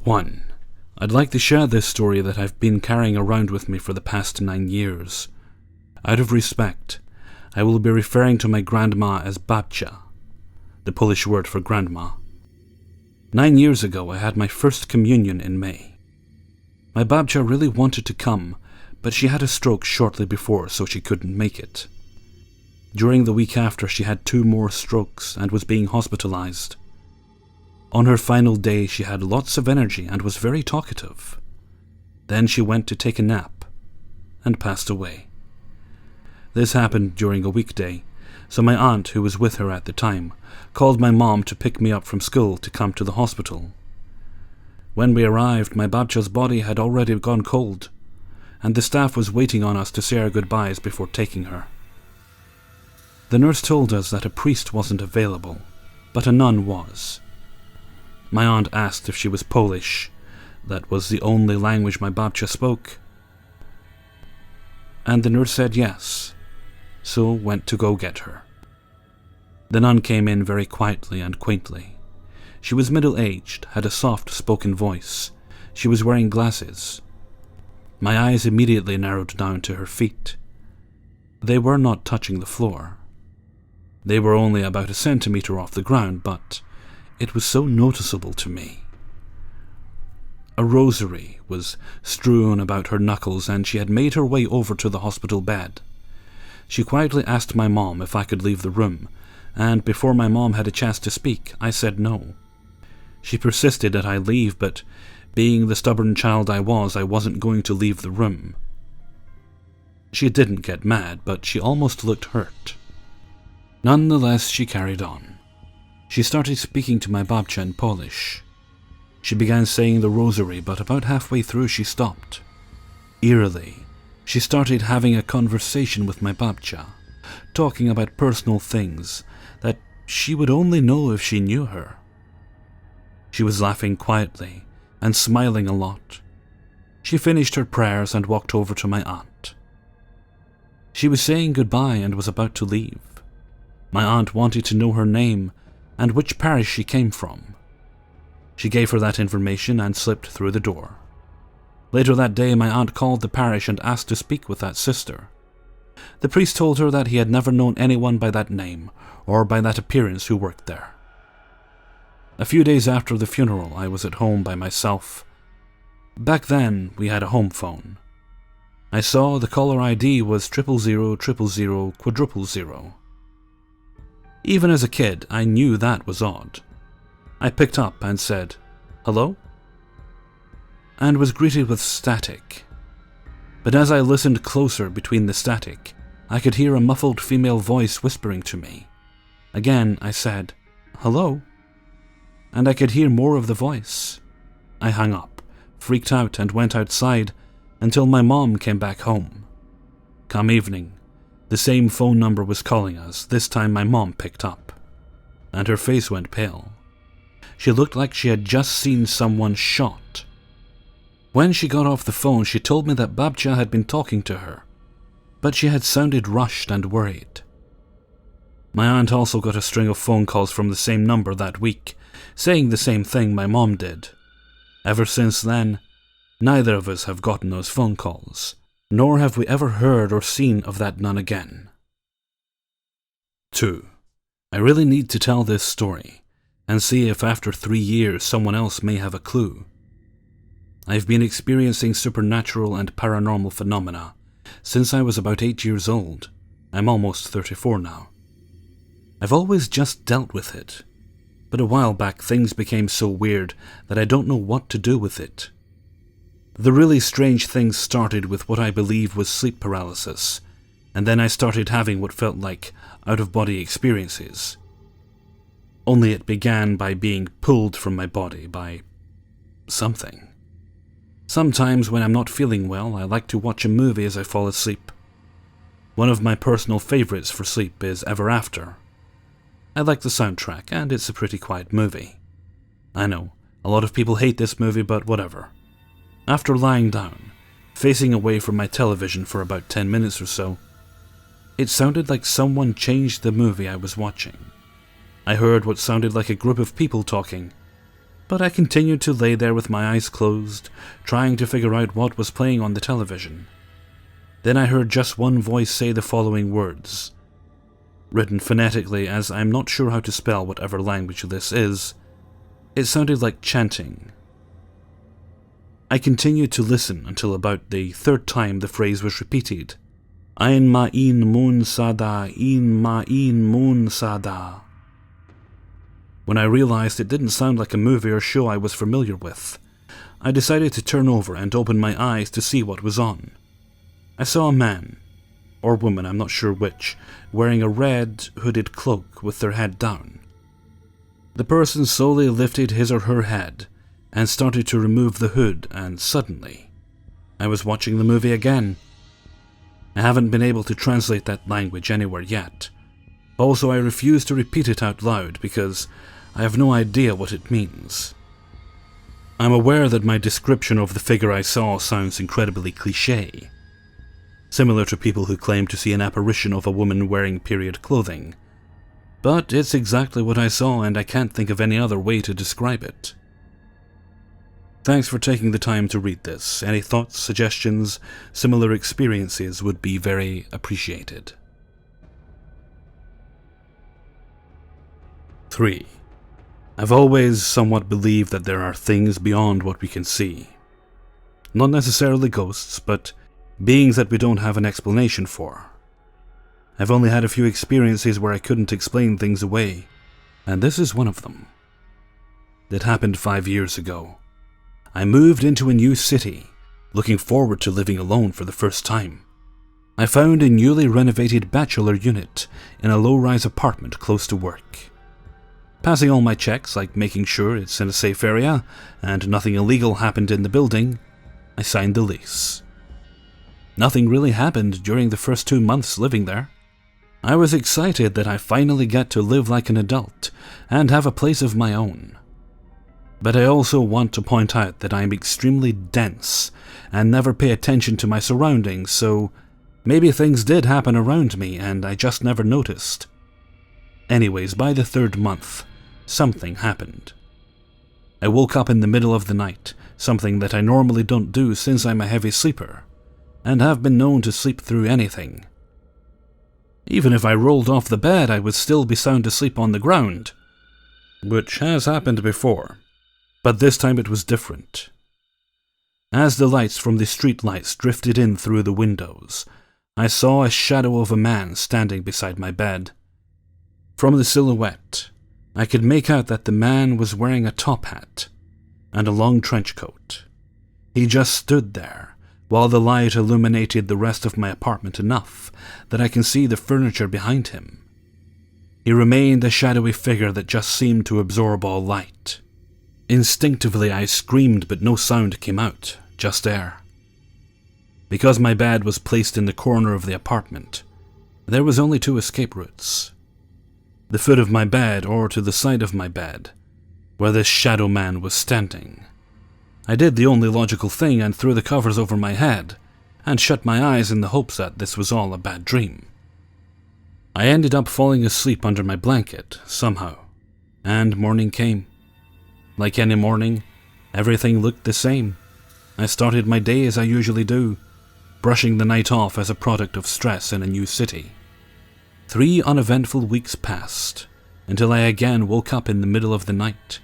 1. I'd like to share this story that I've been carrying around with me for the past 9 years. Out of respect, I will be referring to my grandma as babcia, the Polish word for grandma. 9 years ago, I had my first communion in May. My babcia really wanted to come, but she had a stroke shortly before, so she couldn't make it. During the week after, she had 2 more strokes and was being hospitalized. On her final day, she had lots of energy and was very talkative. Then she went to take a nap and passed away. This happened during a weekday, so my aunt, who was with her at the time, called my mom to pick me up from school to come to the hospital. When we arrived, my babcia's body had already gone cold, and the staff was waiting on us to say our goodbyes before taking her. The nurse told us that a priest wasn't available, but a nun was. My aunt asked if she was Polish. That was the only language my babcia spoke. And the nurse said yes, so went to go get her. The nun came in very quietly and quaintly. She was middle-aged, had a soft-spoken voice. She was wearing glasses. My eyes immediately narrowed down to her feet. They were not touching the floor. They were only about a centimeter off the ground, but it was so noticeable to me. A rosary was strewn about her knuckles, and she had made her way over to the hospital bed. She quietly asked my mom if I could leave the room, and before my mom had a chance to speak, I said no. She persisted that I leave, but being the stubborn child I wasn't going to leave the room. She didn't get mad, but she almost looked hurt. Nonetheless, she carried on. She started speaking to my babcia in Polish. She began saying the rosary, but about halfway through she stopped. Eerily, she started having a conversation with my babcia, talking about personal things that she would only know if she knew her. She was laughing quietly and smiling a lot. She finished her prayers and walked over to my aunt. She was saying goodbye and was about to leave. My aunt wanted to know her name and which parish she came from. She gave her that information and slipped through the door. Later that day, my aunt called the parish and asked to speak with that sister. The priest told her that he had never known anyone by that name or by that appearance who worked there. A few days after the funeral, I was at home by myself. Back then, we had a home phone. I saw the caller ID was 0000000. Even as a kid, I knew that was odd. I picked up and said, "Hello?" and was greeted with static. But as I listened closer between the static, I could hear a muffled female voice whispering to me. Again, I said, "Hello?" and I could hear more of the voice. I hung up, freaked out, and went outside until my mom came back home. Come evening, the same phone number was calling us. This time my mom picked up, and her face went pale. She looked like she had just seen someone shot. When she got off the phone, she told me that babcia had been talking to her, but she had sounded rushed and worried. My aunt also got a string of phone calls from the same number that week, saying the same thing my mom did. Ever since then, neither of us have gotten those phone calls, nor have we ever heard or seen of that nun again. 2. I really need to tell this story, and see if after 3 years someone else may have a clue. I've been experiencing supernatural and paranormal phenomena since I was about 8 years old. I'm almost 34 now. I've always just dealt with it, but a while back things became so weird that I don't know what to do with it. The really strange things started with what I believe was sleep paralysis, and then I started having what felt like out-of-body experiences. Only it began by being pulled from my body by something. Sometimes when I'm not feeling well, I like to watch a movie as I fall asleep. One of my personal favorites for sleep is Ever After. I like the soundtrack, and it's a pretty quiet movie. I know, a lot of people hate this movie, but whatever. After lying down, facing away from my television for about 10 minutes or so, it sounded like someone changed the movie I was watching. I heard what sounded like a group of people talking. but I continued to lay there with my eyes closed, trying to figure out what was playing on the television. Then I heard just one voice say the following words, written phonetically as I'm not sure how to spell whatever language this is. It sounded like chanting. I continued to listen until about the third time the phrase was repeated. Ein ma'in mun sada, in ma'in mun sada. When I realized it didn't sound like a movie or show I was familiar with, I decided to turn over and open my eyes to see what was on. I saw a man, or woman, I'm not sure which, wearing a red hooded cloak with their head down. The person slowly lifted his or her head and started to remove the hood, and suddenly, I was watching the movie again. I haven't been able to translate that language anywhere yet. Also, I refuse to repeat it out loud because I have no idea what it means. I'm aware that my description of the figure I saw sounds incredibly cliché, similar to people who claim to see an apparition of a woman wearing period clothing. But it's exactly what I saw, and I can't think of any other way to describe it. Thanks for taking the time to read this. Any thoughts, suggestions, similar experiences would be very appreciated. 3. I've always somewhat believed that there are things beyond what we can see. Not necessarily ghosts, but beings that we don't have an explanation for. I've only had a few experiences where I couldn't explain things away, and this is one of them. It happened 5 years ago. I moved into a new city, looking forward to living alone for the first time. I found a newly renovated bachelor unit in a low-rise apartment close to work. Passing all my checks, like making sure it's in a safe area and nothing illegal happened in the building, I signed the lease. Nothing really happened during the first 2 months living there. I was excited that I finally get to live like an adult and have a place of my own. But I also want to point out that I am extremely dense and never pay attention to my surroundings, so maybe things did happen around me and I just never noticed. Anyways, by the 3rd month, something happened. I woke up in the middle of the night, something that I normally don't do since I'm a heavy sleeper, and have been known to sleep through anything. Even if I rolled off the bed, I would still be sound asleep on the ground, which has happened before. But this time it was different. As the lights from the street lights drifted in through the windows, I saw a shadow of a man standing beside my bed. From the silhouette, I could make out that the man was wearing a top hat and a long trench coat. He just stood there, while the light illuminated the rest of my apartment enough that I can see the furniture behind him. He remained a shadowy figure that just seemed to absorb all light. Instinctively I screamed, but no sound came out, just air. Because my bed was placed in the corner of the apartment, there was only 2 escape routes. The foot of my bed or to the side of my bed, where this shadow man was standing. I did the only logical thing and threw the covers over my head, and shut my eyes in the hopes that this was all a bad dream. I ended up falling asleep under my blanket, somehow, and morning came. Like any morning, everything looked the same. I started my day as I usually do, brushing the night off as a product of stress in a new city. 3 uneventful weeks passed, until I again woke up in the middle of the night.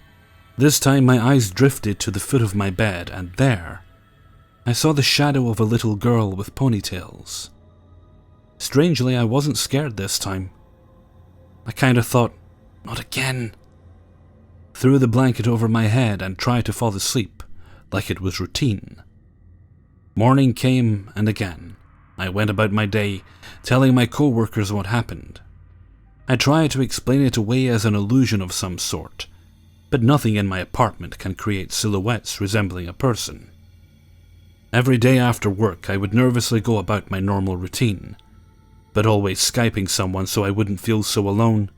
This time my eyes drifted to the foot of my bed, and there, I saw the shadow of a little girl with ponytails. Strangely, I wasn't scared this time. I kinda thought, not again. Threw the blanket over my head and tried to fall asleep, like it was routine. Morning came, and again, I went about my day, telling my co-workers what happened. I tried to explain it away as an illusion of some sort, but nothing in my apartment can create silhouettes resembling a person. Every day after work, I would nervously go about my normal routine, but always Skyping someone so I wouldn't feel so alone.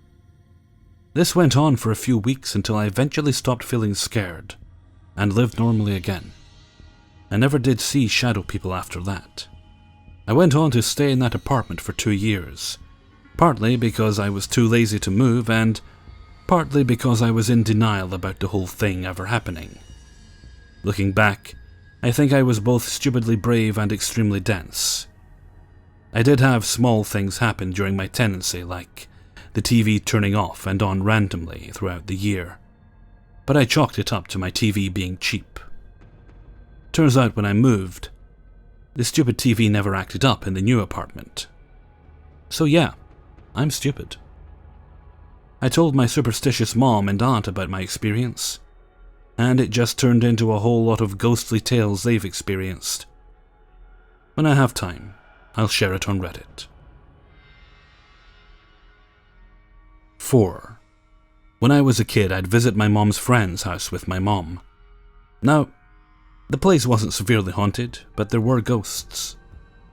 This went on for a few weeks until I eventually stopped feeling scared and lived normally again. I never did see shadow people after that. I went on to stay in that apartment for 2 years, partly because I was too lazy to move and partly because I was in denial about the whole thing ever happening. Looking back, I think I was both stupidly brave and extremely dense. I did have small things happen during my tenancy, like the TV turning off and on randomly throughout the year, but I chalked it up to my TV being cheap. Turns out when I moved, the stupid TV never acted up in the new apartment. So yeah, I'm stupid. I told my superstitious mom and aunt about my experience, and it just turned into a whole lot of ghostly tales they've experienced. When I have time, I'll share it on Reddit. 4. When I was a kid, I'd visit my mom's friend's house with my mom. Now, the place wasn't severely haunted, but there were ghosts.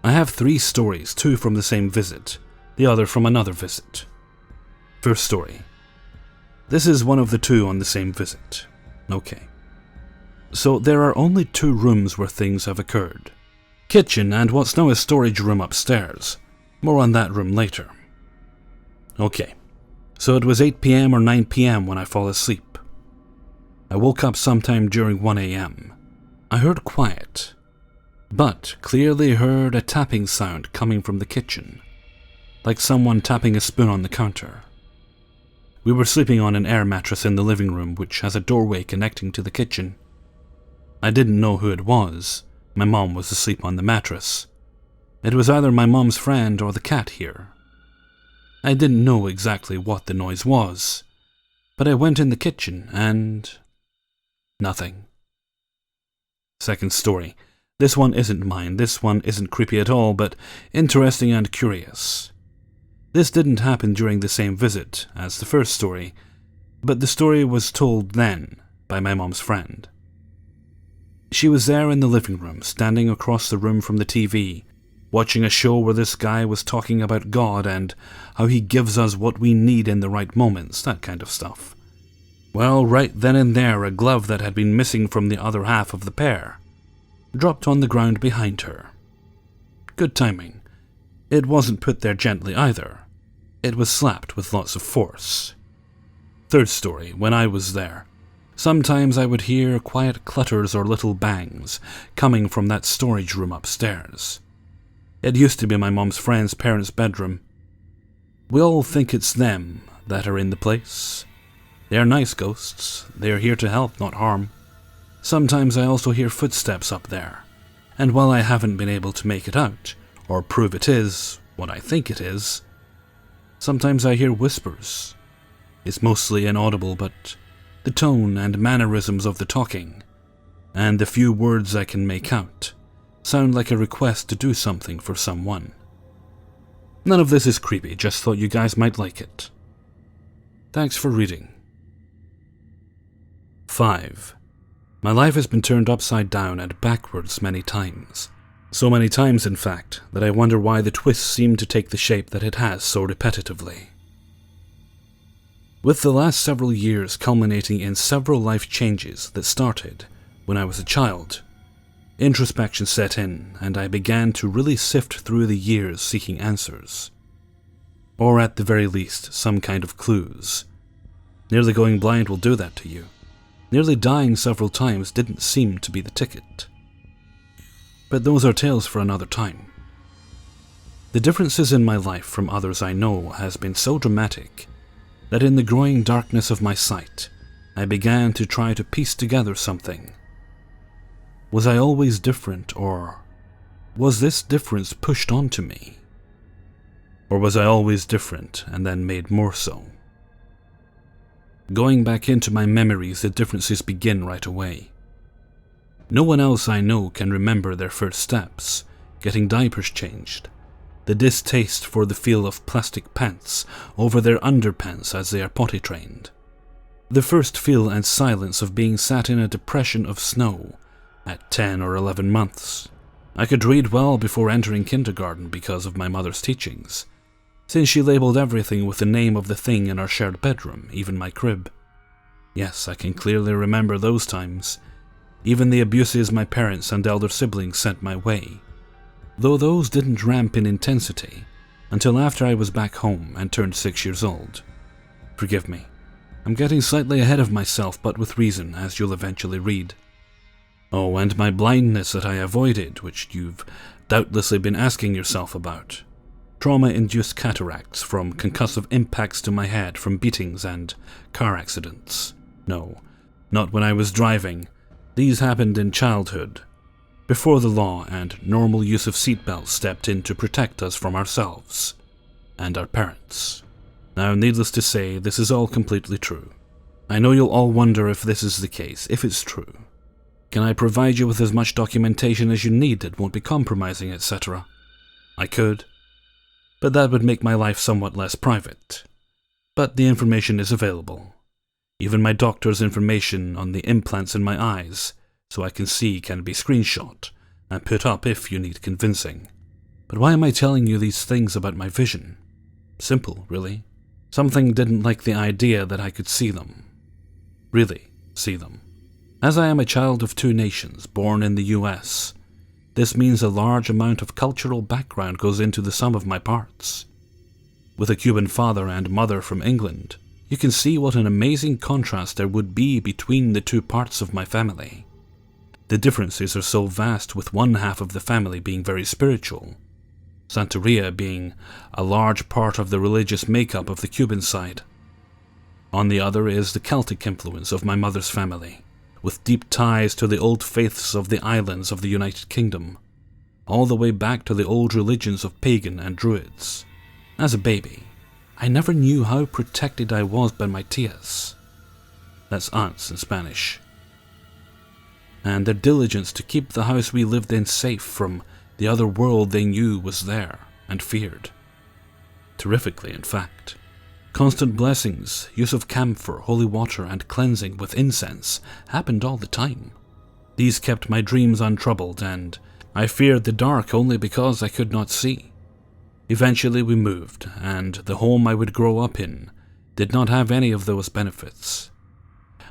I have 3 stories, 2 from the same visit, the other from another visit. First story. This is one of the 2 on the same visit. Okay. So there are only 2 rooms where things have occurred. Kitchen and what's now a storage room upstairs. More on that room later. Okay. So it was 8 PM or 9 PM when I fall asleep. I woke up sometime during 1 AM. I heard quiet, but clearly heard a tapping sound coming from the kitchen, like someone tapping a spoon on the counter. We were sleeping on an air mattress in the living room, which has a doorway connecting to the kitchen. I didn't know who it was. My mom was asleep on the mattress. It was either my mom's friend or the cat here. I didn't know exactly what the noise was, but I went in the kitchen and nothing. Second story. This one isn't mine. This one isn't creepy at all, but interesting and curious. This didn't happen during the same visit as the first story, but the story was told then by my mom's friend. She was there in the living room, standing across the room from the TV, watching a show where this guy was talking about God and how he gives us what we need in the right moments, that kind of stuff. Well, right then and there, a glove that had been missing from the other half of the pair dropped on the ground behind her. Good timing. It wasn't put there gently either. It was slapped with lots of force. Third story, when I was there, sometimes I would hear quiet clutters or little bangs coming from that storage room upstairs. It used to be my mom's friend's parents' bedroom. We all think it's them that are in the place. They are nice ghosts. They are here to help, not harm. Sometimes I also hear footsteps up there, and while I haven't been able to make it out, or prove it is what I think it is, sometimes I hear whispers. It's mostly inaudible, but the tone and mannerisms of the talking, and the few words I can make out, sound like a request to do something for someone. None of this is creepy, just thought you guys might like it. Thanks for reading. 5. My life has been turned upside down and backwards many times. So many times, in fact, that I wonder why the twists seem to take the shape that it has so repetitively. With the last several years culminating in several life changes that started when I was a child, introspection set in, and I began to really sift through the years seeking answers. Or at the very least, some kind of clues. Nearly going blind will do that to you. Nearly dying several times didn't seem to be the ticket. But those are tales for another time. The differences in my life from others I know has been so dramatic that in the growing darkness of my sight, I began to try to piece together something. Was I always different, or was this difference pushed onto me? Or was I always different and then made more so? Going back into my memories, the differences begin right away. No one else I know can remember their first steps, getting diapers changed, the distaste for the feel of plastic pants over their underpants as they are potty trained, the first feel and silence of being sat in a depression of snow at 10 or 11 months. I could read well before entering kindergarten because of my mother's teachings, since she labeled everything with the name of the thing in our shared bedroom, even my crib. Yes, I can clearly remember those times, even the abuses my parents and elder siblings sent my way, though those didn't ramp in intensity until after I was back home and turned 6 years old. Forgive me, I'm getting slightly ahead of myself, but with reason, as you'll eventually read. Oh, and my blindness that I avoided, which you've doubtlessly been asking yourself about. Trauma-induced cataracts from concussive impacts to my head from beatings and car accidents. No, not when I was driving. These happened in childhood, before the law and normal use of seatbelts stepped in to protect us from ourselves and our parents. Now, needless to say, this is all completely true. I know you'll all wonder if this is the case, if it's true. Can I provide you with as much documentation as you need that won't be compromising, etc.? I could, but that would make my life somewhat less private. But the information is available. Even my doctor's information on the implants in my eyes, so I can see, can be screenshot and put up if you need convincing. But why am I telling you these things about my vision? Simple, really. Something didn't like the idea that I could see them. Really see them. As I am a child of two nations, born in the US, this means a large amount of cultural background goes into the sum of my parts. With a Cuban father and mother from England, you can see what an amazing contrast there would be between the two parts of my family. The differences are so vast, with one half of the family being very spiritual, Santeria being a large part of the religious makeup of the Cuban side. On the other is the Celtic influence of my mother's family, with deep ties to the old faiths of the islands of the United Kingdom, all the way back to the old religions of pagan and druids. As a baby, I never knew how protected I was by my tias. That's aunts in Spanish. And their diligence to keep the house we lived in safe from the other world they knew was there and feared. Terrifically, in fact. Constant blessings, use of camphor, holy water, and cleansing with incense happened all the time. These kept my dreams untroubled, and I feared the dark only because I could not see. Eventually we moved, and the home I would grow up in did not have any of those benefits.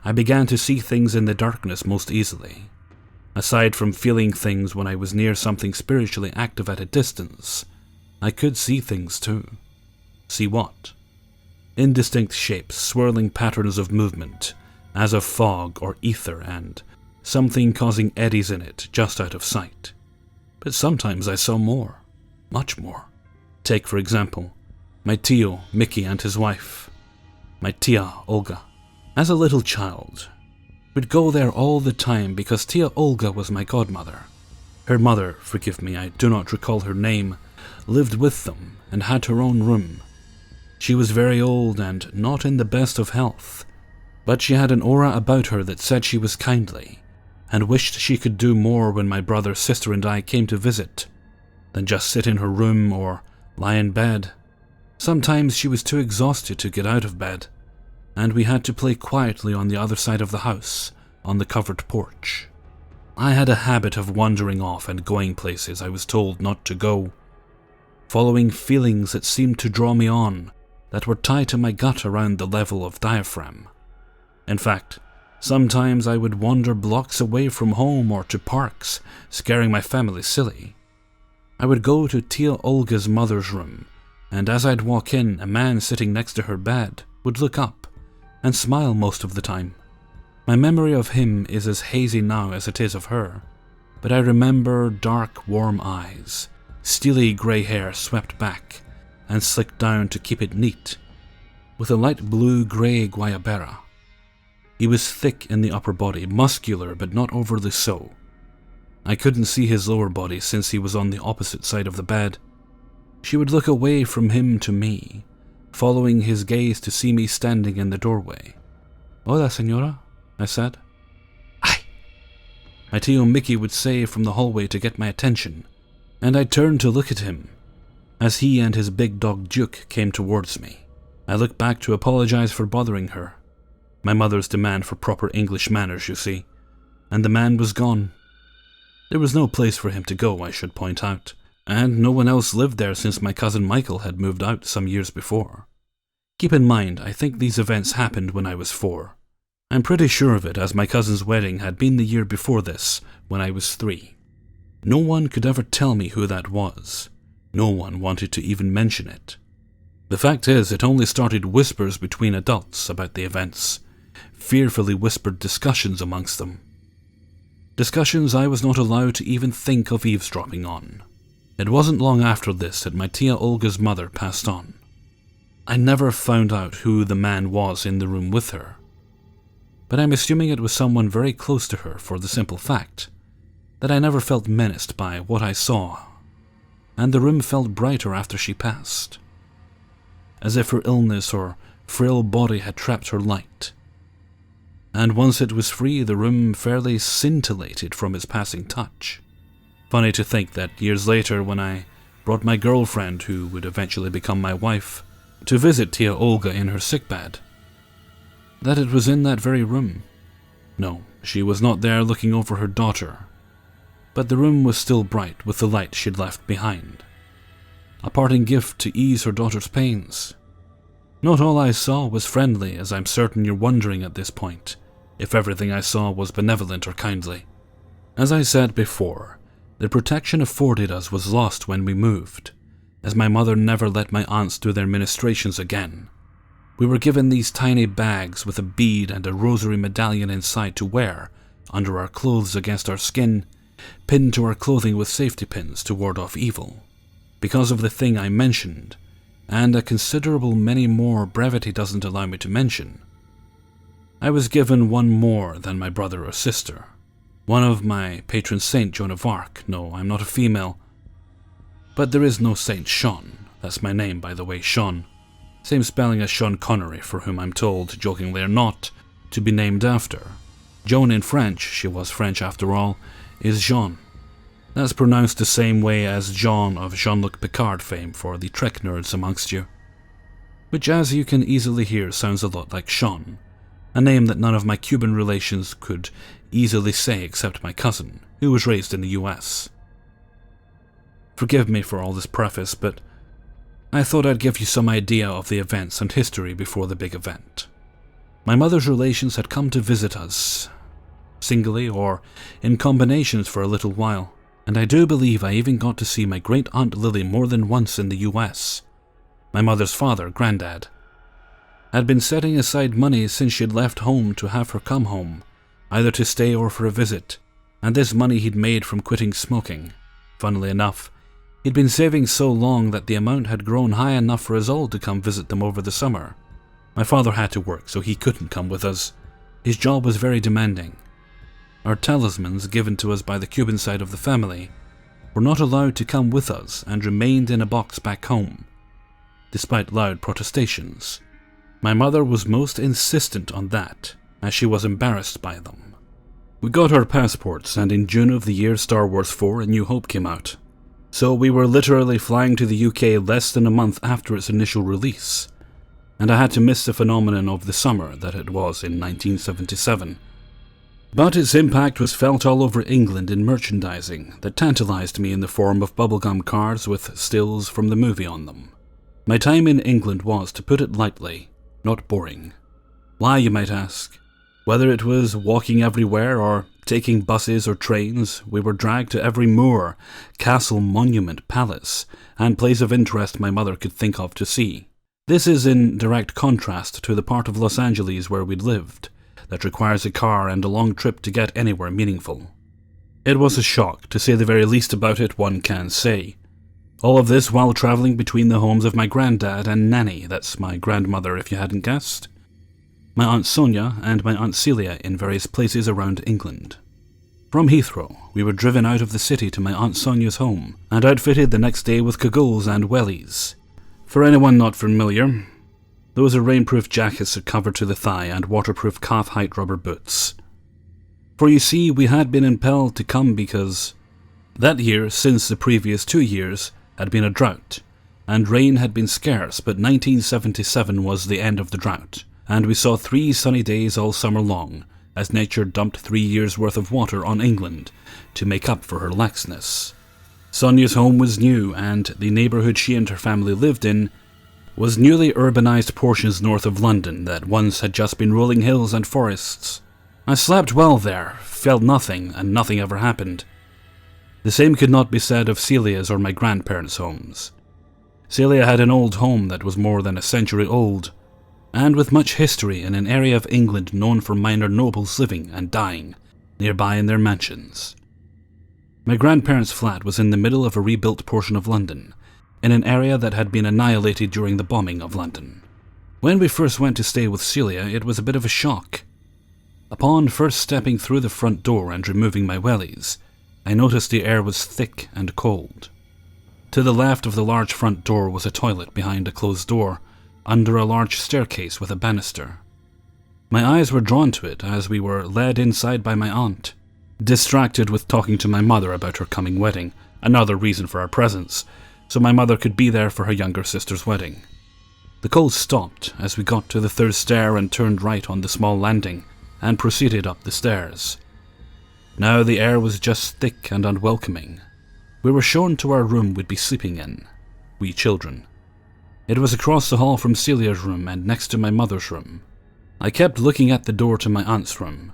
I began to see things in the darkness most easily. Aside from feeling things when I was near something spiritually active at a distance, I could see things too. See what? Indistinct shapes, swirling patterns of movement, as of fog or ether, and something causing eddies in it just out of sight. But sometimes I saw more, much more. Take, for example, my tio, Mickey, and his wife, my tia, Olga. As a little child, we'd go there all the time because tia Olga was my godmother. Her mother, forgive me, I do not recall her name, lived with them and had her own room. She was very old and not in the best of health, but she had an aura about her that said she was kindly, and wished she could do more when my brother, sister, and I came to visit, than just sit in her room or lie in bed. Sometimes she was too exhausted to get out of bed, and we had to play quietly on the other side of the house, on the covered porch. I had a habit of wandering off and going places I was told not to go, following feelings that seemed to draw me on, that were tied to my gut around the level of diaphragm. In fact, sometimes I would wander blocks away from home or to parks, scaring my family silly. I would go to tia Olga's mother's room, and as I'd walk in, a man sitting next to her bed would look up and smile most of the time. My memory of him is as hazy now as it is of her, but I remember dark, warm eyes, steely grey hair swept back and slicked down to keep it neat, with a light blue-grey guayabera. He was thick in the upper body, muscular but not overly so. I couldn't see his lower body since he was on the opposite side of the bed. She would look away from him to me, following his gaze to see me standing in the doorway. "Hola, señora," I said. "Ay," my tio Mickey would say from the hallway to get my attention, and I turned to look at him. As he and his big dog Duke came towards me, I looked back to apologize for bothering her. My mother's demand for proper English manners, you see, and the man was gone. There was no place for him to go, I should point out, and no one else lived there since my cousin Michael had moved out some years before. Keep in mind, I think these events happened when I was 4. I'm pretty sure of it, as my cousin's wedding had been the year before this, when I was 3. No one could ever tell me who that was. No one wanted to even mention it. The fact is, it only started whispers between adults about the events, fearfully whispered discussions amongst them. Discussions I was not allowed to even think of eavesdropping on. It wasn't long after this that my tia Olga's mother passed on. I never found out who the man was in the room with her, but I'm assuming it was someone very close to her for the simple fact that I never felt menaced by what I saw, and the room felt brighter after she passed, as if her illness or frail body had trapped her light. And once it was free, the room fairly scintillated from its passing touch. Funny to think that years later, when I brought my girlfriend, who would eventually become my wife, to visit tia Olga in her sickbed, that it was in that very room. No, she was not there looking over her daughter, but the room was still bright with the light she'd left behind. A parting gift to ease her daughter's pains. Not all I saw was friendly, as I'm certain you're wondering at this point, if everything I saw was benevolent or kindly. As I said before, the protection afforded us was lost when we moved, as my mother never let my aunts do their ministrations again. We were given these tiny bags with a bead and a rosary medallion inside to wear under our clothes against our skin, pinned to our clothing with safety pins to ward off evil. Because of the thing I mentioned, and a considerable many more brevity doesn't allow me to mention, I was given one more than my brother or sister. One of my patron saint, Joan of Arc. No, I'm not a female. But there is no Saint Sean. That's my name, by the way, Sean. Same spelling as Sean Connery, for whom I'm told, jokingly or not, to be named after. Joan in French, she was French after all, is Jean. That's pronounced the same way as Jean of Jean-Luc Picard fame for the Trek nerds amongst you. Which, as you can easily hear, sounds a lot like Sean. A name that none of my Cuban relations could easily say except my cousin, who was raised in the US. Forgive me for all this preface, but I thought I'd give you some idea of the events and history before the big event. My mother's relations had come to visit us, singly or in combinations for a little while, and I do believe I even got to see my great-aunt Lily more than once in the US. My mother's father, Grandad, had been setting aside money since she'd left home to have her come home, either to stay or for a visit, and this money he'd made from quitting smoking. Funnily enough, he'd been saving so long that the amount had grown high enough for us all to come visit them over the summer. My father had to work, so he couldn't come with us. His job was very demanding. Our talismans, given to us by the Cuban side of the family, were not allowed to come with us and remained in a box back home, despite loud protestations. My mother was most insistent on that, as she was embarrassed by them. We got our passports, and in June of the year Star Wars 4 A New Hope came out. So we were literally flying to the UK less than a month after its initial release, and I had to miss the phenomenon of the summer that it was in 1977. But its impact was felt all over England in merchandising that tantalized me in the form of bubblegum cards with stills from the movie on them. My time in England was, to put it lightly, not boring. Why, you might ask? Whether it was walking everywhere or taking buses or trains, we were dragged to every moor, castle, monument, palace, and place of interest my mother could think of to see. This is in direct contrast to the part of Los Angeles where we'd lived, that requires a car and a long trip to get anywhere meaningful. It was a shock, to say the very least about it, one can say. All of this while travelling between the homes of my granddad and Nanny, that's my grandmother if you hadn't guessed, my Aunt Sonia and my Aunt Celia in various places around England. From Heathrow, we were driven out of the city to my Aunt Sonia's home, and outfitted the next day with cagoles and wellies. For anyone not familiar, those are rainproof jackets that cover to the thigh and waterproof calf-height rubber boots. For you see, we had been impelled to come because that year, since the previous 2 years, had been a drought, and rain had been scarce, but 1977 was the end of the drought, and we saw 3 sunny days all summer long, as nature dumped 3 years' worth of water on England to make up for her laxness. Sonia's home was new, and the neighbourhood she and her family lived in was newly urbanised portions north of London that once had just been rolling hills and forests. I slept well there, felt nothing, and nothing ever happened. The same could not be said of Celia's or my grandparents' homes. Celia had an old home that was more than a century old, and with much history in an area of England known for minor nobles living and dying nearby in their mansions. My grandparents' flat was in the middle of a rebuilt portion of London, in an area that had been annihilated during the bombing of London. When we first went to stay with Celia, it was a bit of a shock. Upon first stepping through the front door and removing my wellies, I noticed the air was thick and cold. To the left of the large front door was a toilet behind a closed door, under a large staircase with a banister. My eyes were drawn to it as we were led inside by my aunt, distracted with talking to my mother about her coming wedding, another reason for our presence, so my mother could be there for her younger sister's wedding. The cold stopped as we got to the third stair and turned right on the small landing and proceeded up the stairs. Now the air was just thick and unwelcoming. We were shown to our room we'd be sleeping in, we children. It was across the hall from Celia's room and next to my mother's room. I kept looking at the door to my aunt's room,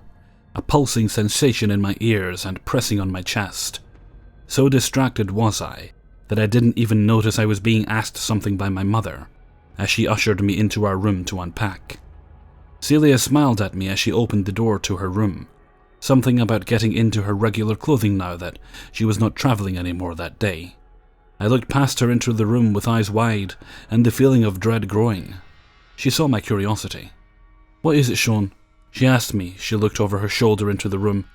a pulsing sensation in my ears and pressing on my chest. So distracted was I that I didn't even notice I was being asked something by my mother, as she ushered me into our room to unpack. Celia smiled at me as she opened the door to her room, something about getting into her regular clothing now that she was not traveling anymore that day. I looked past her into the room with eyes wide and the feeling of dread growing. She saw my curiosity. "What is it, Sean?" she asked me. She looked over her shoulder into the room.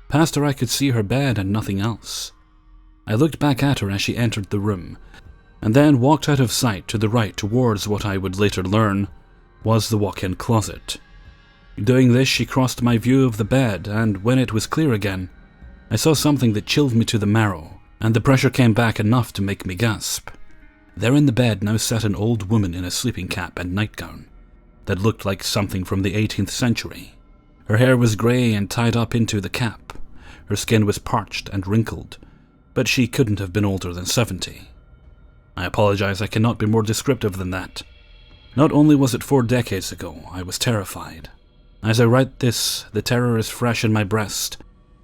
Past her I could see her bed and nothing else. I looked back at her as she entered the room, and then walked out of sight to the right towards what I would later learn was the walk-in closet. Doing this, she crossed my view of the bed, and when it was clear again, I saw something that chilled me to the marrow, and the pressure came back enough to make me gasp. There in the bed now sat an old woman in a sleeping cap and nightgown that looked like something from the 18th century. Her hair was grey and tied up into the cap. Her skin was parched and wrinkled, but she couldn't have been older than 70. I apologize, I cannot be more descriptive than that. Not only was it 4 decades ago, I was terrified. As I write this, the terror is fresh in my breast,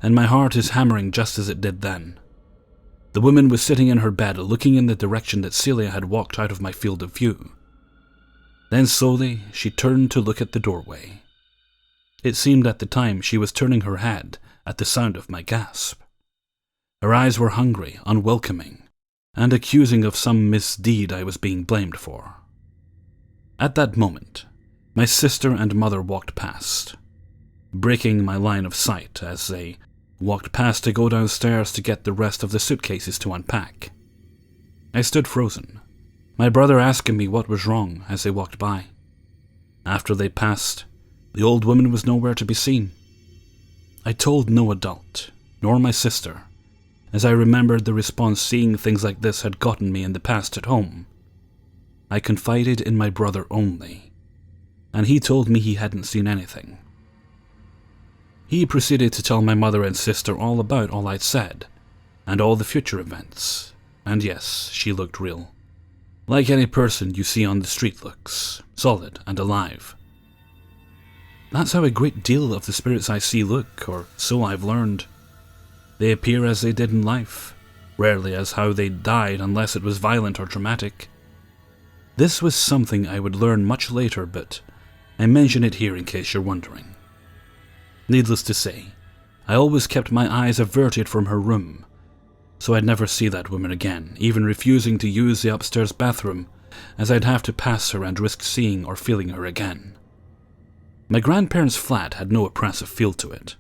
and my heart is hammering just as it did then. The woman was sitting in her bed, looking in the direction that Celia had walked out of my field of view. Then slowly, she turned to look at the doorway. It seemed at the time she was turning her head at the sound of my gasp. Her eyes were hungry, unwelcoming, and accusing of some misdeed I was being blamed for. At that moment, my sister and mother walked past, breaking my line of sight as they walked past to go downstairs to get the rest of the suitcases to unpack. I stood frozen, my brother asking me what was wrong as they walked by. After they passed, the old woman was nowhere to be seen. I told no adult, nor my sister, as I remembered the response seeing things like this had gotten me in the past at home. I confided in my brother only, and he told me he hadn't seen anything. He proceeded to tell my mother and sister all about all I'd said, and all the future events, and yes, she looked real. Like any person you see on the street looks, solid and alive. That's how a great deal of the spirits I see look, or so I've learned. They appear as they did in life, rarely as how they died unless it was violent or dramatic. This was something I would learn much later, but I mention it here in case you're wondering. Needless to say, I always kept my eyes averted from her room, so I'd never see that woman again, even refusing to use the upstairs bathroom, as I'd have to pass her and risk seeing or feeling her again. My grandparents' flat had no oppressive feel to it,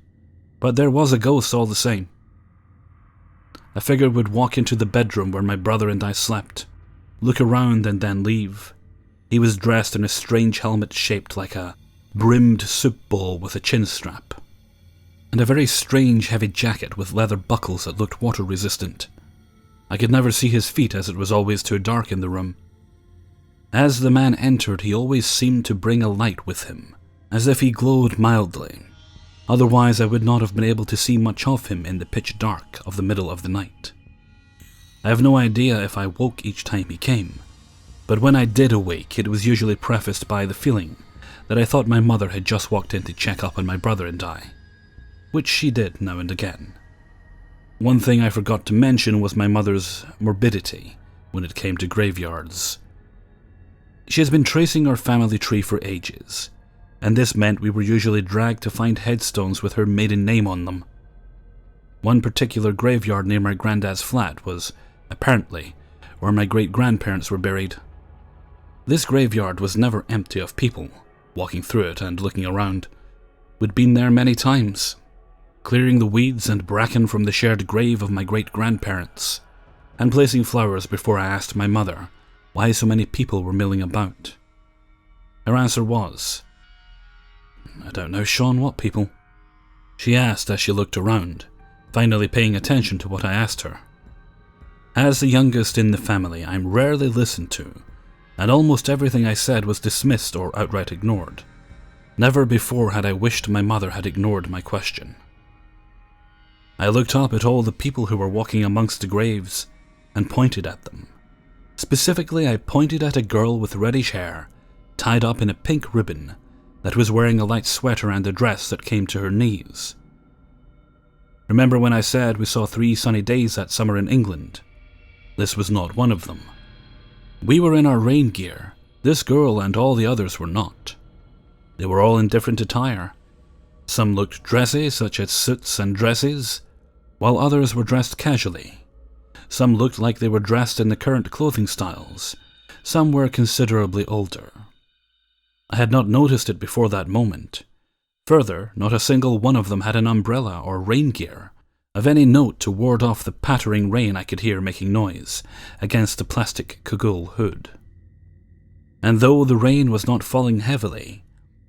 but there was a ghost all the same. A figure would walk into the bedroom where my brother and I slept, look around and then leave. He was dressed in a strange helmet shaped like a brimmed soup bowl with a chin strap, and a very strange heavy jacket with leather buckles that looked water resistant. I could never see his feet as it was always too dark in the room. As the man entered, he always seemed to bring a light with him, as if he glowed mildly. Otherwise, I would not have been able to see much of him in the pitch dark of the middle of the night. I have no idea if I woke each time he came, but when I did awake, it was usually prefaced by the feeling that I thought my mother had just walked in to check up on my brother and I, which she did now and again. One thing I forgot to mention was my mother's morbidity, when it came to graveyards. She has been tracing our family tree for ages, and this meant we were usually dragged to find headstones with her maiden name on them. One particular graveyard near my granddad's flat was, apparently, where my great-grandparents were buried. This graveyard was never empty of people, walking through it and looking around. We'd been there many times, clearing the weeds and bracken from the shared grave of my great-grandparents, and placing flowers before I asked my mother why so many people were milling about. Her answer was, "I don't know, Sean, what people?" she asked as she looked around, finally paying attention to what I asked her. As the youngest in the family, I'm rarely listened to, and almost everything I said was dismissed or outright ignored. Never before had I wished my mother had ignored my question. I looked up at all the people who were walking amongst the graves and pointed at them. Specifically, I pointed at a girl with reddish hair, tied up in a pink ribbon, that was wearing a light sweater and a dress that came to her knees. Remember when I said we saw 3 sunny days that summer in England? This was not one of them. We were in our rain gear. This girl and all the others were not. They were all in different attire. Some looked dressy, such as suits and dresses, while others were dressed casually. Some looked like they were dressed in the current clothing styles. Some were considerably older. I had not noticed it before that moment. Further, not a single one of them had an umbrella or rain gear of any note to ward off the pattering rain I could hear making noise against the plastic cagoule hood. And though the rain was not falling heavily,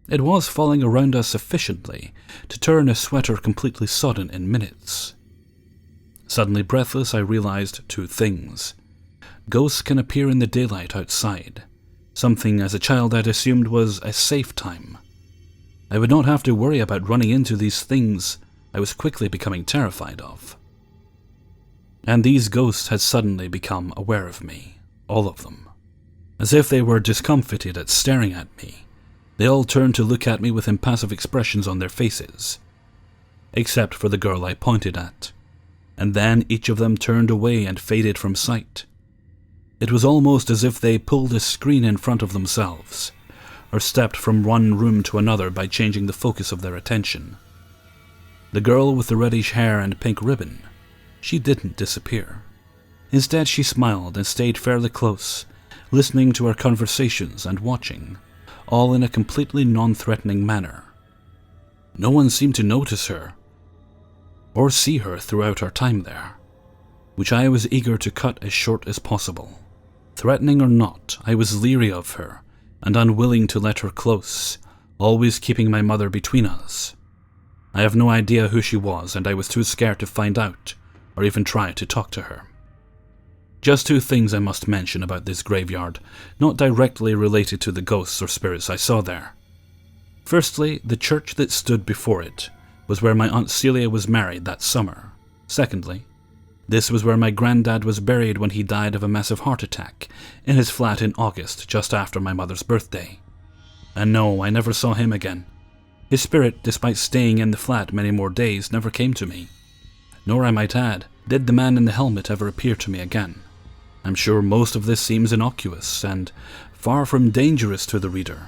it was falling around us sufficiently to turn a sweater completely sodden in minutes. Suddenly breathless, I realized 2 things. Ghosts can appear in the daylight outside, something as a child I'd assumed was a safe time. I would not have to worry about running into these things I was quickly becoming terrified of. And these ghosts had suddenly become aware of me, all of them. As if they were discomfited at staring at me, they all turned to look at me with impassive expressions on their faces, except for the girl I pointed at, and then each of them turned away and faded from sight. It was almost as if they pulled a screen in front of themselves, or stepped from one room to another by changing the focus of their attention. The girl with the reddish hair and pink ribbon, she didn't disappear. Instead, she smiled and stayed fairly close, listening to our conversations and watching, all in a completely non-threatening manner. No one seemed to notice her or see her throughout our time there, which I was eager to cut as short as possible. Threatening or not, I was leery of her and unwilling to let her close, always keeping my mother between us. I have no idea who she was, and I was too scared to find out or even try to talk to her. Just 2 things I must mention about this graveyard, not directly related to the ghosts or spirits I saw there. Firstly, the church that stood before it was where my Aunt Celia was married that summer. Secondly, this was where my granddad was buried when he died of a massive heart attack in his flat in August, just after my mother's birthday. And no, I never saw him again. His spirit, despite staying in the flat many more days, never came to me. Nor, I might add, did the man in the helmet ever appear to me again. I'm sure most of this seems innocuous and far from dangerous to the reader.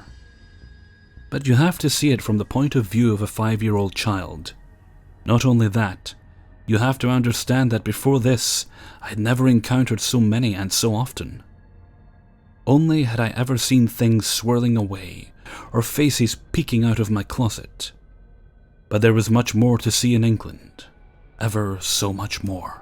But you have to see it from the point of view of a 5-year-old child. Not only that, you have to understand that before this, I had never encountered so many and so often. Only had I ever seen things swirling away, or faces peeking out of my closet. But there was much more to see in England. Ever so much more.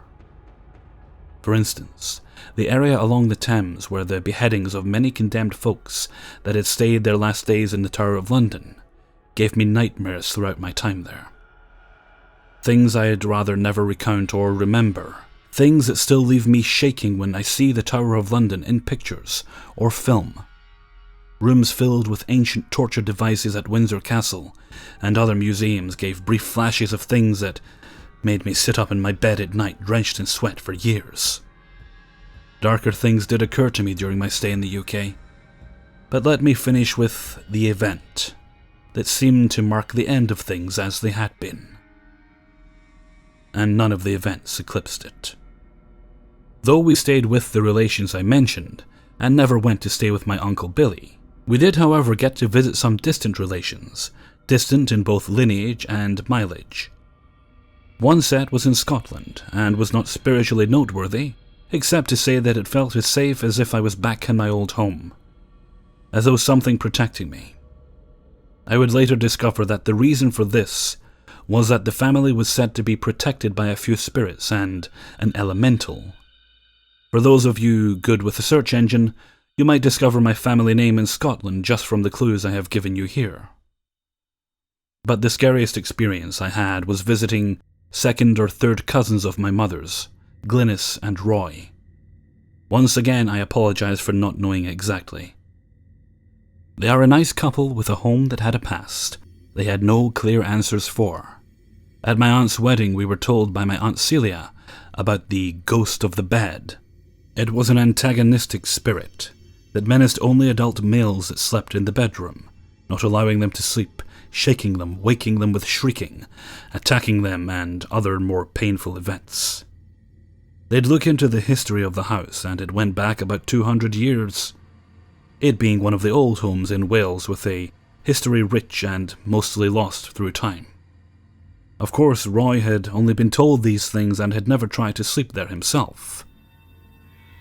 For instance, the area along the Thames where the beheadings of many condemned folks that had stayed their last days in the Tower of London gave me nightmares throughout my time there. Things I'd rather never recount or remember. Things that still leave me shaking when I see the Tower of London in pictures or film. Rooms filled with ancient torture devices at Windsor Castle and other museums gave brief flashes of things that made me sit up in my bed at night drenched in sweat for years. Darker things did occur to me during my stay in the UK. But let me finish with the event that seemed to mark the end of things as they had been. And none of the events eclipsed it. Though we stayed with the relations I mentioned, and never went to stay with my Uncle Billy, we did however get to visit some distant relations, distant in both lineage and mileage. One set was in Scotland, and was not spiritually noteworthy, except to say that it felt as safe as if I was back in my old home, as though something protecting me. I would later discover that the reason for this was that the family was said to be protected by a few spirits and an elemental. For those of you good with the search engine, you might discover my family name in Scotland just from the clues I have given you here. But the scariest experience I had was visiting second or third cousins of my mother's, Glynis and Roy. Once again, I apologize for not knowing exactly. They are a nice couple with a home that had a past they had no clear answers for. At my aunt's wedding, we were told by my Aunt Celia about the ghost of the bed. It was an antagonistic spirit that menaced only adult males that slept in the bedroom, not allowing them to sleep, shaking them, waking them with shrieking, attacking them, and other more painful events. They'd look into the history of the house, and it went back about 200 years. It being one of the old homes in Wales with a history rich and mostly lost through time. Of course, Roy had only been told these things and had never tried to sleep there himself.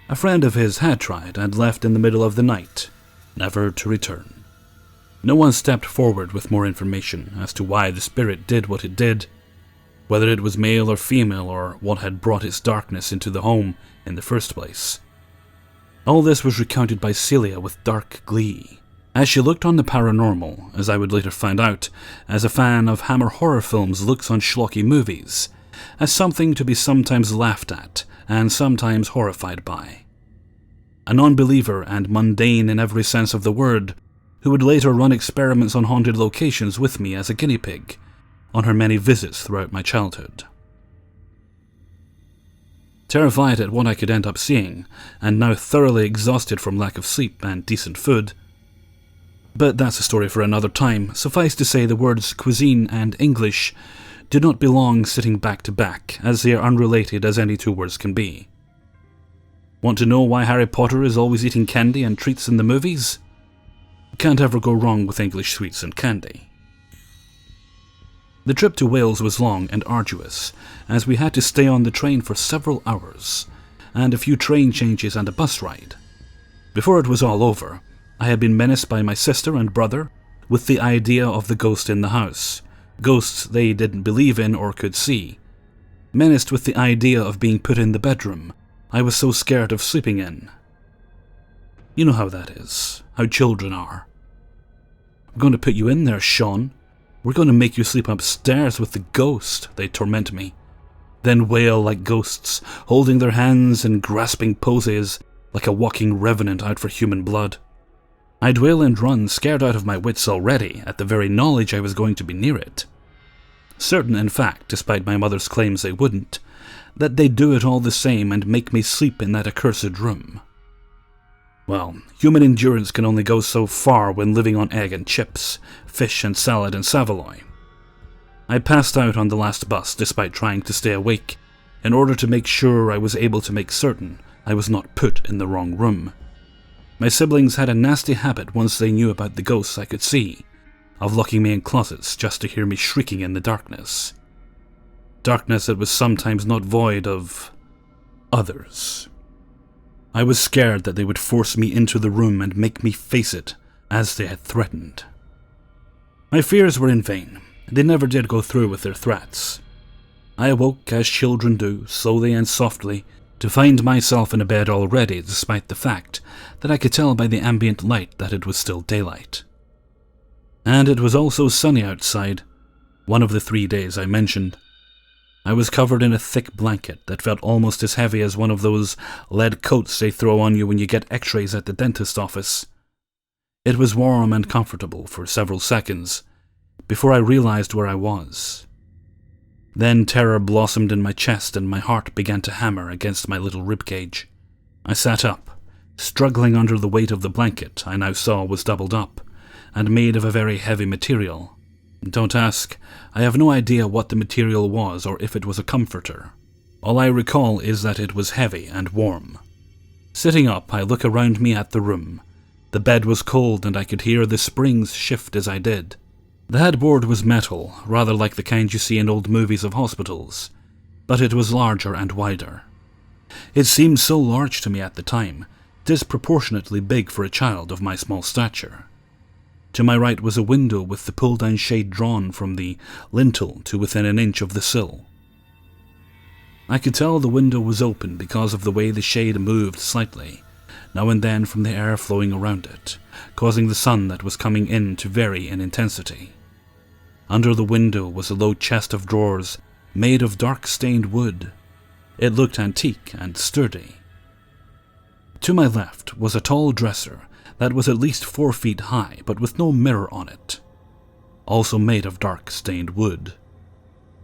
A friend of his had tried and left in the middle of the night, never to return. No one stepped forward with more information as to why the spirit did what it did, whether it was male or female or what had brought its darkness into the home in the first place. All this was recounted by Celia with dark glee, as she looked on the paranormal, as I would later find out, as a fan of Hammer horror films looks on schlocky movies, as something to be sometimes laughed at and sometimes horrified by. A non-believer and mundane in every sense of the word, who would later run experiments on haunted locations with me as a guinea pig on her many visits throughout my childhood. Terrified at what I could end up seeing, and now thoroughly exhausted from lack of sleep and decent food. But that's a story for another time. Suffice to say, the words cuisine and English do not belong sitting back to back, as they are unrelated as any two words can be. Want to know why Harry Potter is always eating candy and treats in the movies? Can't ever go wrong with English sweets and candy. The trip to Wales was long and arduous, as we had to stay on the train for several hours, and a few train changes and a bus ride. Before it was all over, I had been menaced by my sister and brother with the idea of the ghost in the house, ghosts they didn't believe in or could see. Menaced with the idea of being put in the bedroom I was so scared of sleeping in. You know how that is, how children are. "We're going to put you in there, Sean. We're going to make you sleep upstairs with the ghost," they torment me, then wail like ghosts, holding their hands in grasping poses like a walking revenant out for human blood. I'd wail and run, scared out of my wits already at the very knowledge I was going to be near it. Certain, in fact, despite my mother's claims they wouldn't, that they'd do it all the same and make me sleep in that accursed room. Well, human endurance can only go so far when living on egg and chips, fish and salad and Savoy. I passed out on the last bus despite trying to stay awake, in order to make sure I was able to make certain I was not put in the wrong room. My siblings had a nasty habit once they knew about the ghosts I could see, of locking me in closets just to hear me shrieking in the darkness. Darkness that was sometimes not void of others. I was scared that they would force me into the room and make me face it, as they had threatened. My fears were in vain. They never did go through with their threats. I awoke, as children do, slowly and softly, to find myself in a bed already, despite the fact that I could tell by the ambient light that it was still daylight. And it was also sunny outside, one of the 3 days I mentioned. I was covered in a thick blanket that felt almost as heavy as one of those lead coats they throw on you when you get x-rays at the dentist's office. It was warm and comfortable for several seconds, before I realized where I was. Then terror blossomed in my chest and my heart began to hammer against my little ribcage. I sat up, struggling under the weight of the blanket I now saw was doubled up, and made of a very heavy material. Don't ask, I have no idea what the material was or if it was a comforter. All I recall is that it was heavy and warm. Sitting up, I look around me at the room. The bed was cold and I could hear the springs shift as I did. The headboard was metal, rather like the kind you see in old movies of hospitals, but it was larger and wider. It seemed so large to me at the time, disproportionately big for a child of my small stature. To my right was a window with the pull-down shade drawn from the lintel to within an inch of the sill. I could tell the window was open because of the way the shade moved slightly, now and then from the air flowing around it, causing the sun that was coming in to vary in intensity. Under the window was a low chest of drawers made of dark-stained wood. It looked antique and sturdy. To my left was a tall dresser that was at least 4 feet high, but with no mirror on it, also made of dark-stained wood.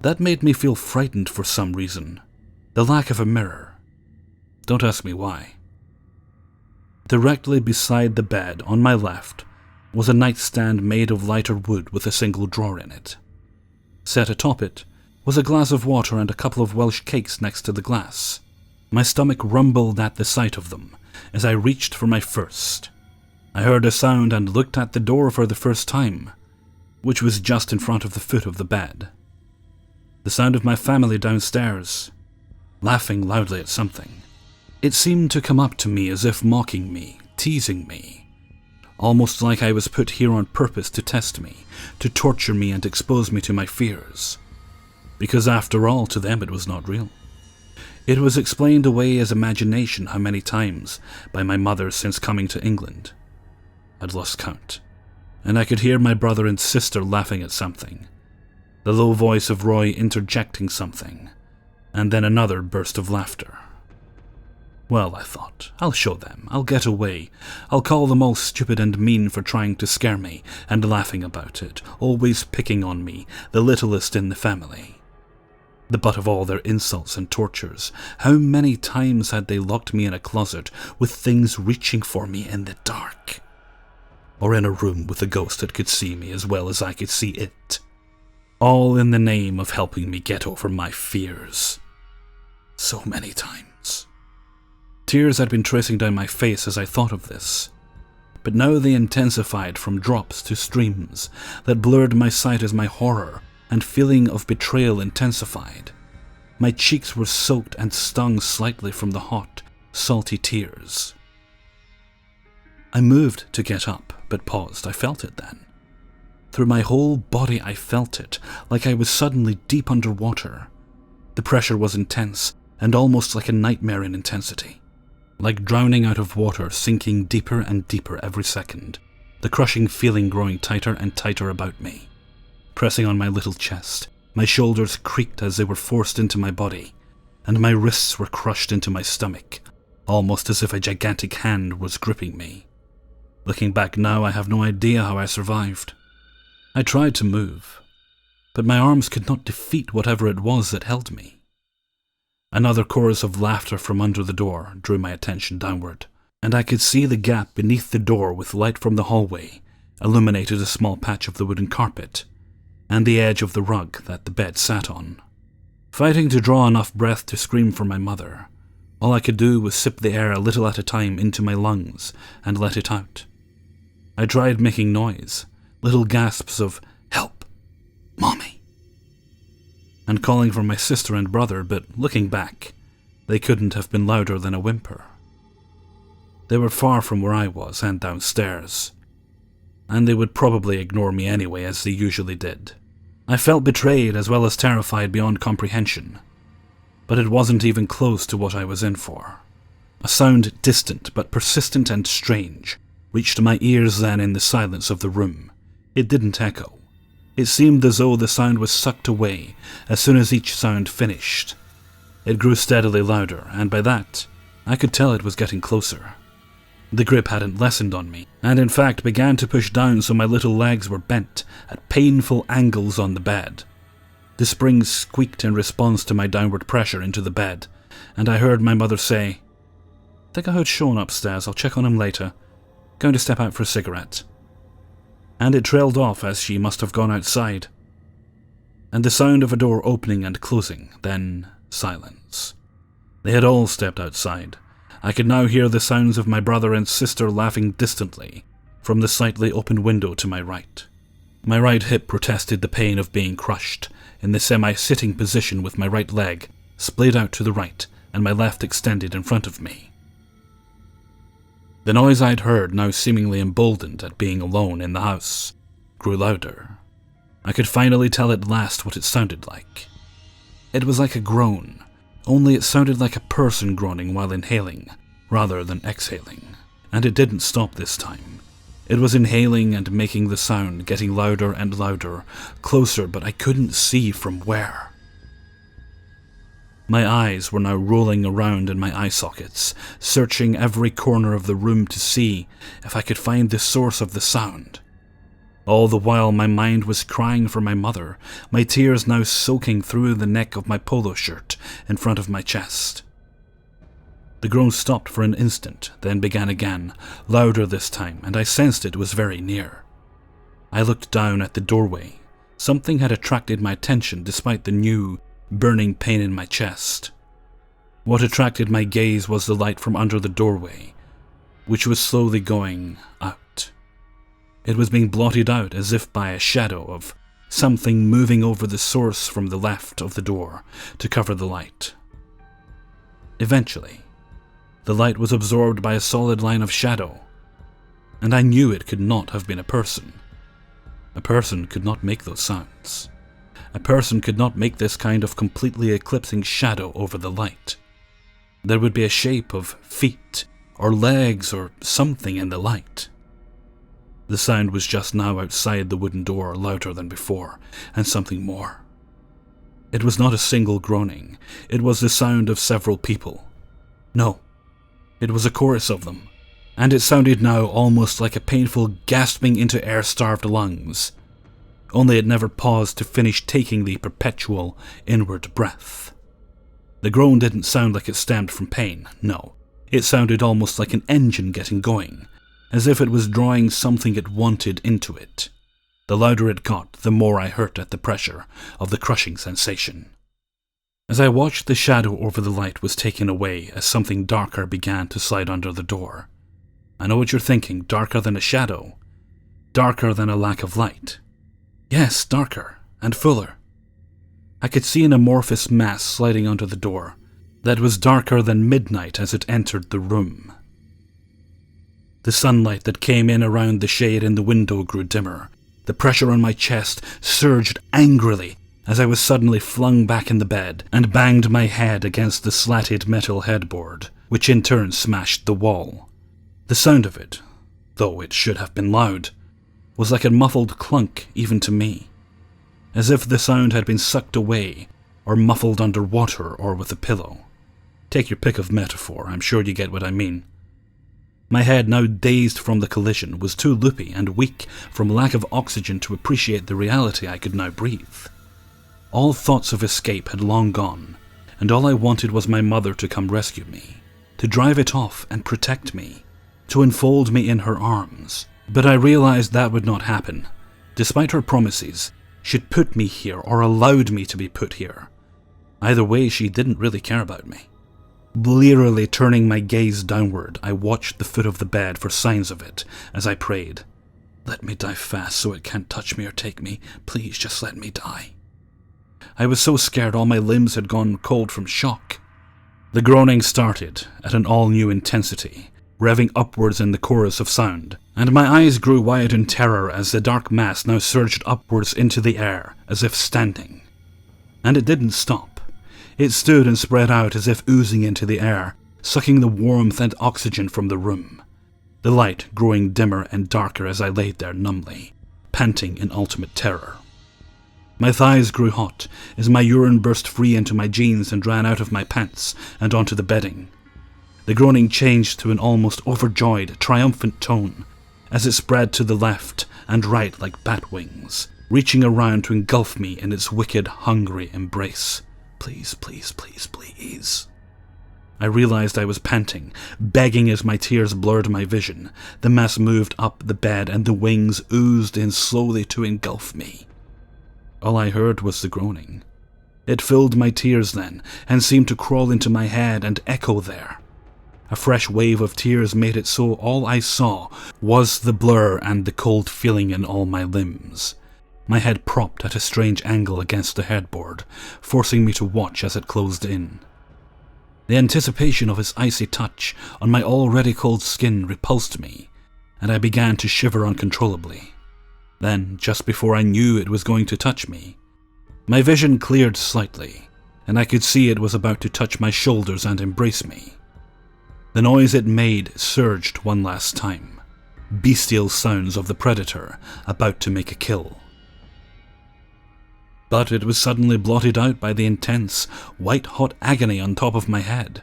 That made me feel frightened for some reason. The lack of a mirror. Don't ask me why. Directly beside the bed, on my left, was a nightstand made of lighter wood with a single drawer in it. Set atop it was a glass of water and a couple of Welsh cakes next to the glass. My stomach rumbled at the sight of them as I reached for my first. I heard a sound and looked at the door for the first time, which was just in front of the foot of the bed. The sound of my family downstairs, laughing loudly at something. It seemed to come up to me as if mocking me, teasing me, almost like I was put here on purpose to test me, to torture me and expose me to my fears. Because after all, to them it was not real. It was explained away as imagination how many times by my mother since coming to England. I'd lost count, and I could hear my brother and sister laughing at something, the low voice of Roy interjecting something, and then another burst of laughter. Well, I thought, I'll show them, I'll get away, I'll call them all stupid and mean for trying to scare me and laughing about it, always picking on me, the littlest in the family. The butt of all their insults and tortures. How many times had they locked me in a closet with things reaching for me in the dark? Or in a room with a ghost that could see me as well as I could see it. All in the name of helping me get over my fears. So many times. Tears had been tracing down my face as I thought of this, but now they intensified from drops to streams that blurred my sight as my horror and feeling of betrayal intensified. My cheeks were soaked and stung slightly from the hot, salty tears. I moved to get up, but paused. I felt it then. Through my whole body I felt it, like I was suddenly deep underwater. The pressure was intense, and almost like a nightmare in intensity. Like drowning out of water, sinking deeper and deeper every second, the crushing feeling growing tighter and tighter about me. Pressing on my little chest, my shoulders creaked as they were forced into my body, and my wrists were crushed into my stomach, almost as if a gigantic hand was gripping me. Looking back now, I have no idea how I survived. I tried to move, but my arms could not defeat whatever it was that held me. Another chorus of laughter from under the door drew my attention downward, and I could see the gap beneath the door with light from the hallway illuminated a small patch of the wooden carpet, and the edge of the rug that the bed sat on. Fighting to draw enough breath to scream for my mother, all I could do was sip the air a little at a time into my lungs and let it out. I tried making noise, little gasps of, "Help! Mommy!" and calling for my sister and brother, but looking back, they couldn't have been louder than a whimper. They were far from where I was and downstairs, and they would probably ignore me anyway, as they usually did. I felt betrayed as well as terrified beyond comprehension, but it wasn't even close to what I was in for. A sound distant but persistent and strange reached my ears then in the silence of the room. It didn't echo. It seemed as though the sound was sucked away as soon as each sound finished. It grew steadily louder, and by that, I could tell it was getting closer. The grip hadn't lessened on me, and in fact began to push down so my little legs were bent at painful angles on the bed. The springs squeaked in response to my downward pressure into the bed, and I heard my mother say, "Think I heard Sean upstairs, I'll check on him later. Going to step out for a cigarette." And it trailed off as she must have gone outside. And the sound of a door opening and closing, then silence. They had all stepped outside. I could now hear the sounds of my brother and sister laughing distantly from the slightly open window to my right. My right hip protested the pain of being crushed in the semi-sitting position with my right leg splayed out to the right and my left extended in front of me. The noise I'd heard, now seemingly emboldened at being alone in the house, grew louder. I could finally tell at last what it sounded like. It was like a groan, only it sounded like a person groaning while inhaling, rather than exhaling. And it didn't stop this time. It was inhaling and making the sound, getting louder and louder, closer, but I couldn't see from where. My eyes were now rolling around in my eye sockets, searching every corner of the room to see if I could find the source of the sound. All the while my mind was crying for my mother, my tears now soaking through the neck of my polo shirt in front of my chest. The groan stopped for an instant, then began again, louder this time, and I sensed it was very near. I looked down at the doorway. Something had attracted my attention despite the new, burning pain in my chest. What attracted my gaze was the light from under the doorway, which was slowly going out. It was being blotted out as if by a shadow of something moving over the source from the left of the door to cover the light. Eventually, the light was absorbed by a solid line of shadow, and I knew it could not have been a person. A person could not make those sounds. A person could not make this kind of completely eclipsing shadow over the light. There would be a shape of feet or legs or something in the light. The sound was just now outside the wooden door, louder than before, and something more. It was not a single groaning. It was the sound of several people. No, it was a chorus of them, and it sounded now almost like a painful gasping into air-starved lungs. Only it never paused to finish taking the perpetual inward breath. The groan didn't sound like it stemmed from pain, no. It sounded almost like an engine getting going, as if it was drawing something it wanted into it. The louder it got, the more I hurt at the pressure of the crushing sensation. As I watched, the shadow over the light was taken away as something darker began to slide under the door. I know what you're thinking, darker than a shadow. Darker than a lack of light. Yes, darker and fuller. I could see an amorphous mass sliding under the door that was darker than midnight as it entered the room. The sunlight that came in around the shade in the window grew dimmer. The pressure on my chest surged angrily as I was suddenly flung back in the bed and banged my head against the slatted metal headboard, which in turn smashed the wall. The sound of it, though it should have been loud, was like a muffled clunk even to me, as if the sound had been sucked away or muffled under water or with a pillow. Take your pick of metaphor, I'm sure you get what I mean. My head, now dazed from the collision, was too loopy and weak from lack of oxygen to appreciate the reality I could now breathe. All thoughts of escape had long gone, and all I wanted was my mother to come rescue me, to drive it off and protect me, to enfold me in her arms. But I realized that would not happen. Despite her promises, she'd put me here or allowed me to be put here. Either way, she didn't really care about me. Blearily turning my gaze downward, I watched the foot of the bed for signs of it as I prayed. Let me die fast so it can't touch me or take me. Please, just let me die. I was so scared all my limbs had gone cold from shock. The groaning started at an all-new intensity, revving upwards in the chorus of sound, and my eyes grew wide in terror as the dark mass now surged upwards into the air, as if standing. And it didn't stop. It stood and spread out as if oozing into the air, sucking the warmth and oxygen from the room. The light growing dimmer and darker as I laid there numbly, panting in ultimate terror. My thighs grew hot as my urine burst free into my jeans and ran out of my pants and onto the bedding. The groaning changed to an almost overjoyed, triumphant tone as it spread to the left and right like bat wings, reaching around to engulf me in its wicked, hungry embrace. Please, please, please, please. I realized I was panting, begging as my tears blurred my vision. The mass moved up the bed and the wings oozed in slowly to engulf me. All I heard was the groaning. It filled my tears then, and seemed to crawl into my head and echo there. A fresh wave of tears made it so all I saw was the blur and the cold feeling in all my limbs. My head propped at a strange angle against the headboard, forcing me to watch as it closed in. The anticipation of its icy touch on my already cold skin repulsed me, and I began to shiver uncontrollably. Then, just before I knew it was going to touch me, my vision cleared slightly, and I could see it was about to touch my shoulders and embrace me. The noise it made surged one last time, bestial sounds of the predator about to make a kill. But it was suddenly blotted out by the intense, white-hot agony on top of my head,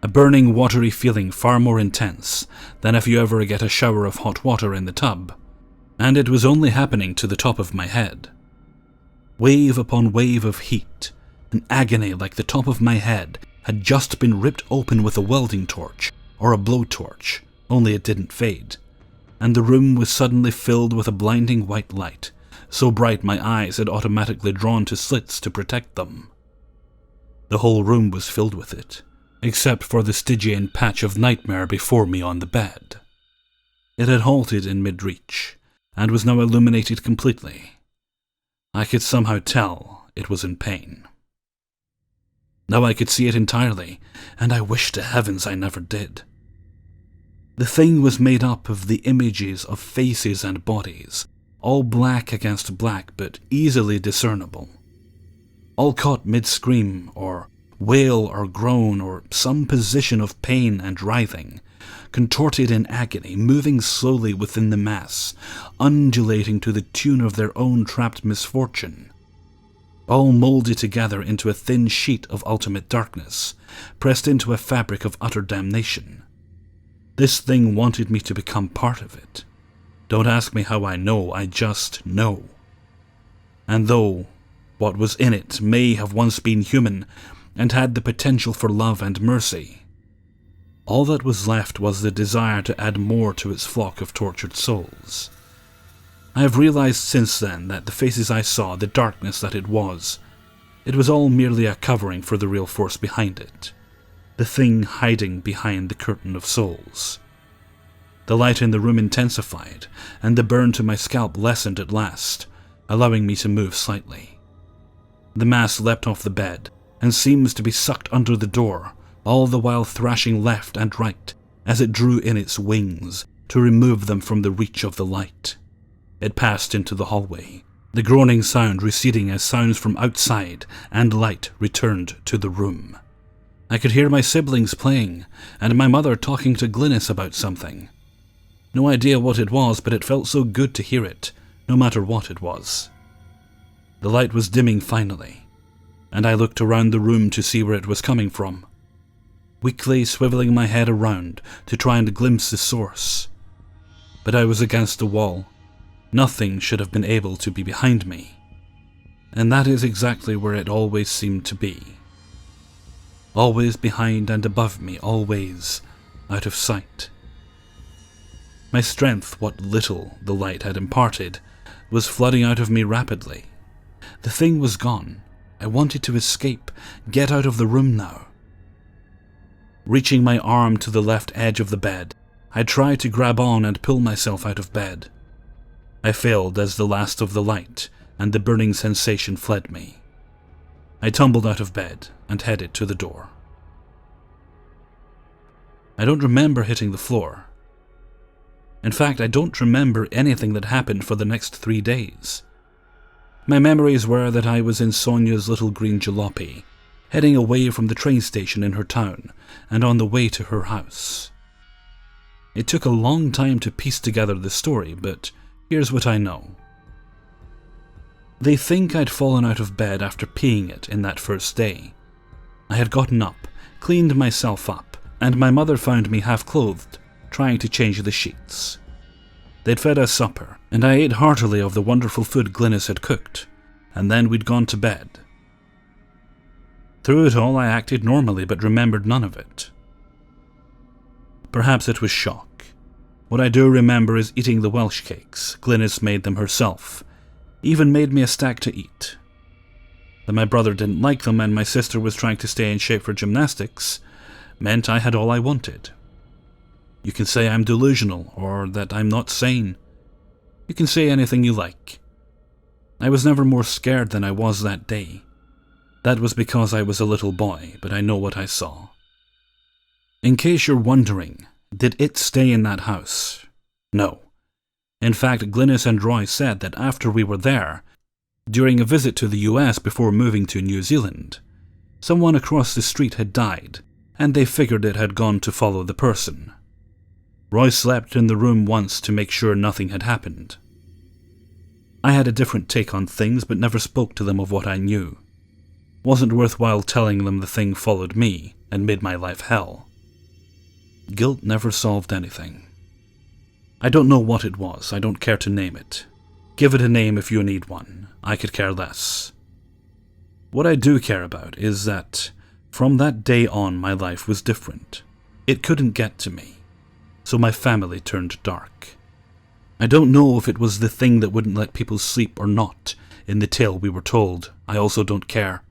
a burning, watery feeling far more intense than if you ever get a shower of hot water in the tub, and it was only happening to the top of my head. Wave upon wave of heat, an agony like the top of my head had just been ripped open with a welding torch or a blowtorch, only it didn't fade, and the room was suddenly filled with a blinding white light, so bright my eyes had automatically drawn to slits to protect them. The whole room was filled with it, except for the Stygian patch of nightmare before me on the bed. It had halted in mid-reach, and was now illuminated completely. I could somehow tell it was in pain. Now I could see it entirely, and I wish to heavens I never did. The thing was made up of the images of faces and bodies, all black against black but easily discernible. All caught mid-scream, or wail or groan, or some position of pain and writhing, contorted in agony, moving slowly within the mass, undulating to the tune of their own trapped misfortune. All moulded together into a thin sheet of ultimate darkness, pressed into a fabric of utter damnation. This thing wanted me to become part of it. Don't ask me how I know, I just know. And though what was in it may have once been human, and had the potential for love and mercy, all that was left was the desire to add more to its flock of tortured souls. I have realized since then that the faces I saw, the darkness that it was all merely a covering for the real force behind it, the thing hiding behind the curtain of souls. The light in the room intensified, and the burn to my scalp lessened at last, allowing me to move slightly. The mass leapt off the bed, and seems to be sucked under the door, all the while thrashing left and right as it drew in its wings to remove them from the reach of the light. It passed into the hallway, the groaning sound receding as sounds from outside and light returned to the room. I could hear my siblings playing, and my mother talking to Glynis about something. No idea what it was, but it felt so good to hear it, no matter what it was. The light was dimming finally, and I looked around the room to see where it was coming from, weakly swiveling my head around to try and glimpse the source. But I was against the wall. Nothing should have been able to be behind me, and that is exactly where it always seemed to be. Always behind and above me, always out of sight. My strength, what little the light had imparted, was flooding out of me rapidly. The thing was gone. I wanted to escape, get out of the room now. Reaching my arm to the left edge of the bed, I tried to grab on and pull myself out of bed. I failed as the last of the light and the burning sensation fled me. I tumbled out of bed and headed to the door. I don't remember hitting the floor. In fact, I don't remember anything that happened for the next 3 days. My memories were that I was in Sonia's little green jalopy, heading away from the train station in her town and on the way to her house. It took a long time to piece together the story, but here's what I know. They think I'd fallen out of bed after peeing it in that first day. I had gotten up, cleaned myself up, and my mother found me half-clothed, trying to change the sheets. They'd fed us supper, and I ate heartily of the wonderful food Glynis had cooked, and then we'd gone to bed. Through it all I acted normally but remembered none of it. Perhaps it was shock. What I do remember is eating the Welsh cakes. Glynis made them herself, even made me a stack to eat. That my brother didn't like them and my sister was trying to stay in shape for gymnastics meant I had all I wanted. You can say I'm delusional or that I'm not sane. You can say anything you like. I was never more scared than I was that day. That was because I was a little boy, but I know what I saw. In case you're wondering, did it stay in that house? No. In fact, Glynis and Roy said that after we were there, during a visit to the US before moving to New Zealand, someone across the street had died, and they figured it had gone to follow the person. Roy slept in the room once to make sure nothing had happened. I had a different take on things, but never spoke to them of what I knew. Wasn't worthwhile telling them the thing followed me and made my life hell. Guilt never solved anything. I don't know what it was. I don't care to name it. Give it a name if you need one. I could care less. What I do care about is that from that day on my life was different. It couldn't get to me. So my family turned dark. I don't know if it was the thing that wouldn't let people sleep or not in the tale we were told. I also don't care.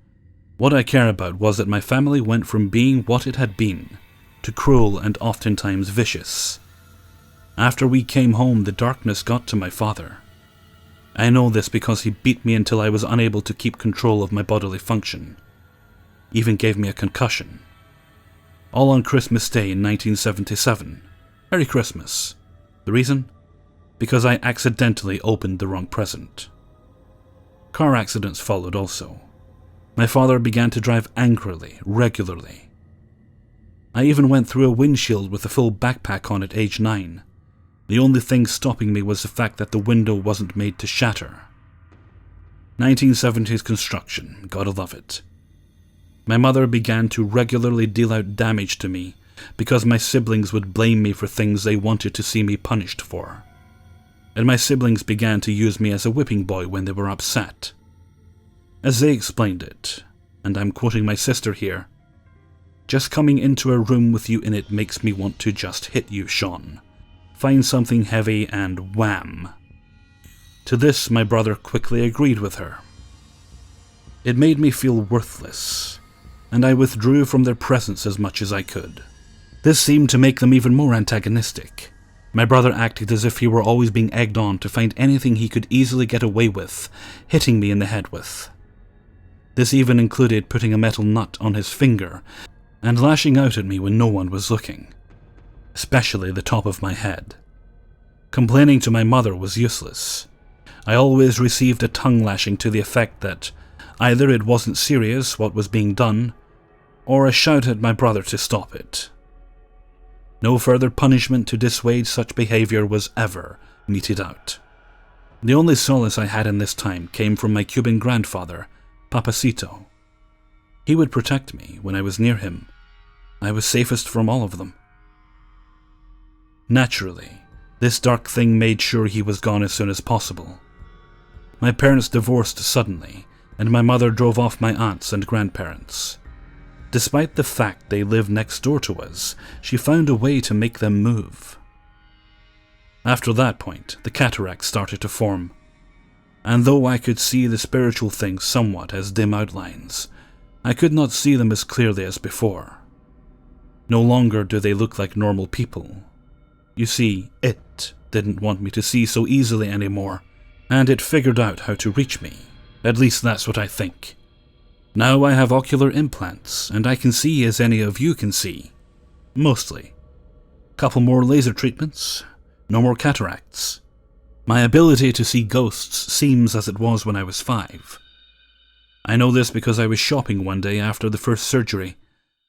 What I care about was that my family went from being what it had been to cruel and oftentimes vicious. After we came home, the darkness got to my father. I know this because he beat me until I was unable to keep control of my bodily function. Even gave me a concussion. All on Christmas Day in 1977. Merry Christmas. The reason? Because I accidentally opened the wrong present. Car accidents followed also. My father began to drive angrily, regularly. I even went through a windshield with a full backpack on at age 9. The only thing stopping me was the fact that the window wasn't made to shatter. 1970s construction, gotta love it. My mother began to regularly deal out damage to me because my siblings would blame me for things they wanted to see me punished for. And my siblings began to use me as a whipping boy when they were upset. As they explained it, and I'm quoting my sister here, "Just coming into a room with you in it makes me want to just hit you, Sean. Find something heavy and wham." To this, my brother quickly agreed with her. It made me feel worthless, and I withdrew from their presence as much as I could. This seemed to make them even more antagonistic. My brother acted as if he were always being egged on to find anything he could easily get away with, hitting me in the head with. This even included putting a metal nut on his finger and lashing out at me when no one was looking, especially the top of my head. Complaining to my mother was useless. I always received a tongue lashing to the effect that either it wasn't serious what was being done, or a shout at my brother to stop it. No further punishment to dissuade such behavior was ever meted out. The only solace I had in this time came from my Cuban grandfather, Papacito. He would protect me when I was near him. I was safest from all of them. Naturally, this dark thing made sure he was gone as soon as possible. My parents divorced suddenly, and my mother drove off my aunts and grandparents. Despite the fact they lived next door to us, she found a way to make them move. After that point, the cataracts started to form, and though I could see the spiritual things somewhat as dim outlines, I could not see them as clearly as before. No longer do they look like normal people. You see, it didn't want me to see so easily anymore, and it figured out how to reach me. At least that's what I think. Now I have ocular implants, and I can see as any of you can see. Mostly. Couple more laser treatments, no more cataracts. My ability to see ghosts seems as it was when I was 5. I know this because I was shopping one day after the first surgery,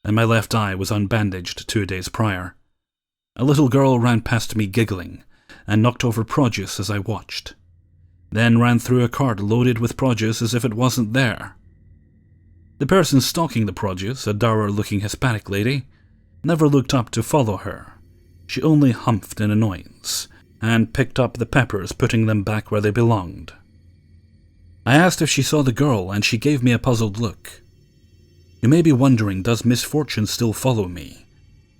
and my left eye was unbandaged 2 days prior. A little girl ran past me giggling, and knocked over produce as I watched. Then ran through a cart loaded with produce as if it wasn't there. The person stocking the produce, a dour-looking Hispanic lady, never looked up to follow her. She only humphed in annoyance, and picked up the peppers, putting them back where they belonged. I asked if she saw the girl, and she gave me a puzzled look. You may be wondering, does misfortune still follow me?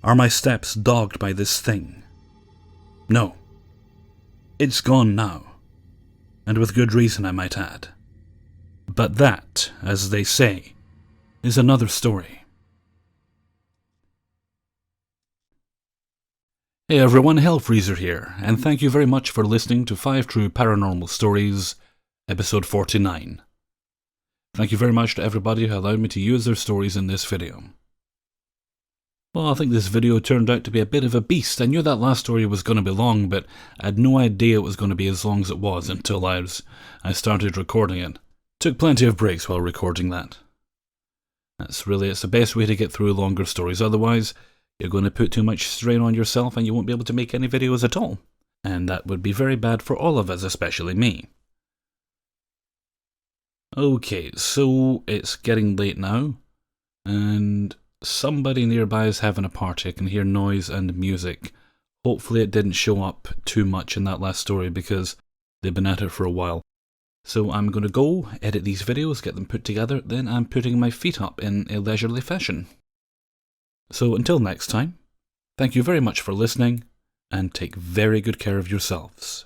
Are my steps dogged by this thing? No. It's gone now. And with good reason, I might add. But that, as they say, is another story. Hey everyone, Hellfreezer here, and thank you very much for listening to 5 True Paranormal Stories, episode 49. Thank you very much to everybody who allowed me to use their stories in this video. Well, I think this video turned out to be a bit of a beast. I knew that last story was going to be long, but I had no idea it was going to be as long as it was until I started recording it. Took plenty of breaks while recording that. It's the best way to get through longer stories, otherwise you're going to put too much strain on yourself and you won't be able to make any videos at all. And that would be very bad for all of us, especially me. Okay, so it's getting late now, and somebody nearby is having a party. I can hear noise and music. Hopefully it didn't show up too much in that last story because they've been at it for a while. So I'm going to go, edit these videos, get them put together, then I'm putting my feet up in a leisurely fashion. So until next time, thank you very much for listening, and take very good care of yourselves.